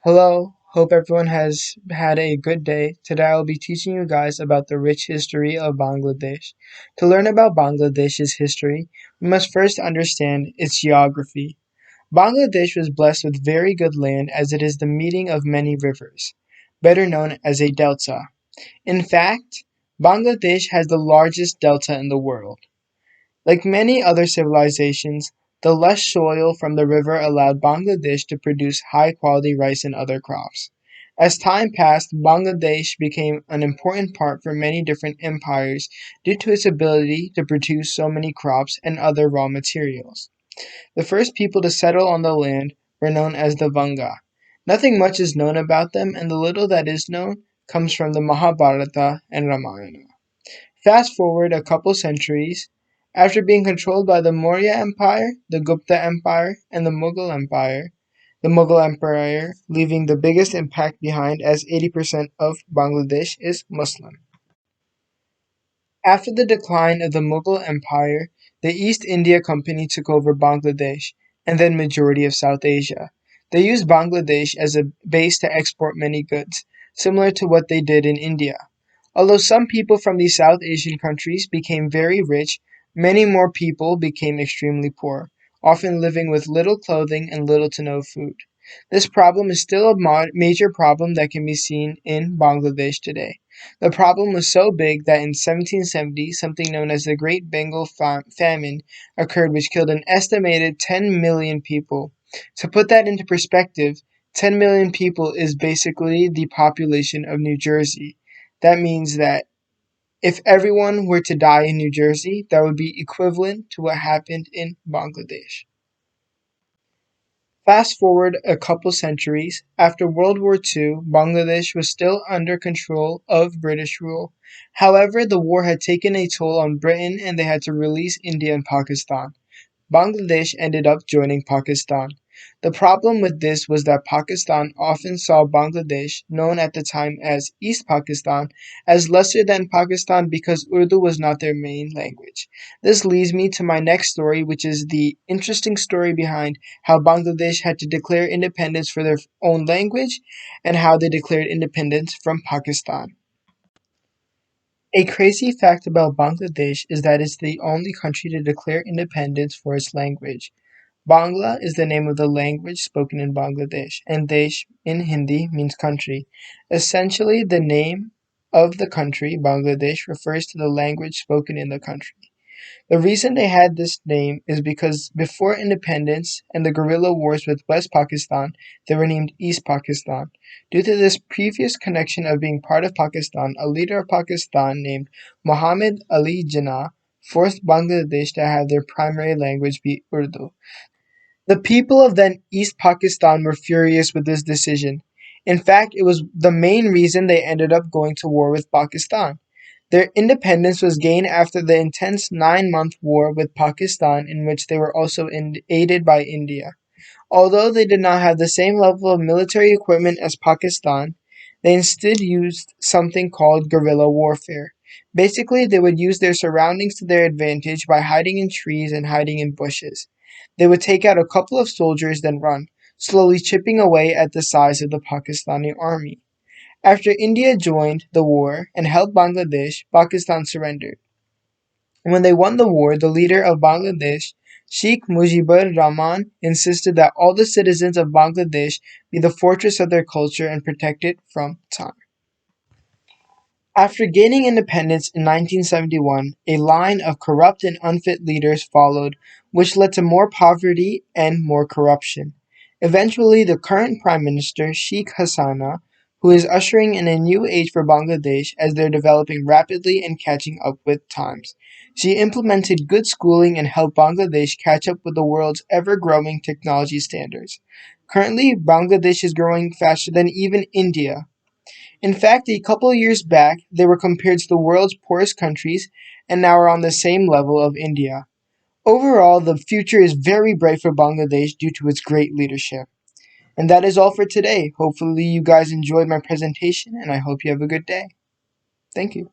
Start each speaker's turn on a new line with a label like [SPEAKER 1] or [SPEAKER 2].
[SPEAKER 1] Hello, hope everyone has had a good day. Today I will be teaching you guys about the rich history of Bangladesh. To learn about Bangladesh's history, we must first understand its geography. Bangladesh was blessed with very good land as it is the meeting of many rivers, better known as a delta. In fact, Bangladesh has the largest delta in the world. Like many other civilizations, the lush soil from the river allowed Bangladesh to produce high-quality rice and other crops. As time passed, Bangladesh became an important part for many different empires due to its ability to produce so many crops and other raw materials. The first people to settle on the land were known as the Vanga. Nothing much is known about them, and the little that is known comes from the Mahabharata and Ramayana. Fast forward a couple centuries, after being controlled by the Maurya Empire, the Gupta Empire, and the Mughal Empire leaving the biggest impact behind as 80% of Bangladesh is Muslim. After the decline of the Mughal Empire, the East India Company took over Bangladesh and then majority of South Asia. They used Bangladesh as a base to export many goods, similar to what they did in India. Although some people from these South Asian countries became very rich, many more people became extremely poor, often living with little clothing and little to no food. This problem is still a major problem that can be seen in Bangladesh today. The problem was so big that in 1770 something known as the Great Bengal Famine occurred, which killed an estimated 10 million people. To put that into perspective, 10 million people is basically the population of New Jersey. That means that if everyone were to die in New Jersey, that would be equivalent to what happened in Bangladesh. Fast forward a couple centuries, after World War II, Bangladesh was still under control of British rule. However, the war had taken a toll on Britain and they had to release India and Pakistan. Bangladesh ended up joining Pakistan. The problem with this was that Pakistan often saw Bangladesh, known at the time as East Pakistan, as lesser than Pakistan because Urdu was not their main language. This leads me to my next story, which is the interesting story behind how Bangladesh had to declare independence for their own language and how they declared independence from Pakistan. A crazy fact about Bangladesh is that it's the only country to declare independence for its language. Bangla is the name of the language spoken in Bangladesh, and Desh in Hindi means country. Essentially, the name of the country, Bangladesh, refers to the language spoken in the country. The reason they had this name is because before independence and the guerrilla wars with West Pakistan, they were named East Pakistan. Due to this previous connection of being part of Pakistan, a leader of Pakistan named Muhammad Ali Jinnah forced Bangladesh to have their primary language be Urdu. The people of then East Pakistan were furious with this decision. In fact, it was the main reason they ended up going to war with Pakistan. Their independence was gained after the intense 9-month war with Pakistan, in which they were also aided by India. Although they did not have the same level of military equipment as Pakistan, they instead used something called guerrilla warfare. Basically, they would use their surroundings to their advantage by hiding in trees and hiding in bushes. They would take out a couple of soldiers, then run, slowly chipping away at the size of the Pakistani army. After India joined the war and helped Bangladesh, Pakistan surrendered. When they won the war, the leader of Bangladesh, Sheikh Mujibur Rahman, insisted that all the citizens of Bangladesh be the fortress of their culture and protect it from time. After gaining independence in 1971, a line of corrupt and unfit leaders followed, which led to more poverty and more corruption. Eventually, the current Prime Minister, Sheikh Hasina, who is ushering in a new age for Bangladesh as they're developing rapidly and catching up with times. She implemented good schooling and helped Bangladesh catch up with the world's ever-growing technology standards. Currently, Bangladesh is growing faster than even India. In fact, a couple of years back, they were compared to the world's poorest countries and now are on the same level of India. Overall, the future is very bright for Bangladesh due to its great leadership. And that is all for today. Hopefully, you guys enjoyed my presentation, and I hope you have a good day. Thank you.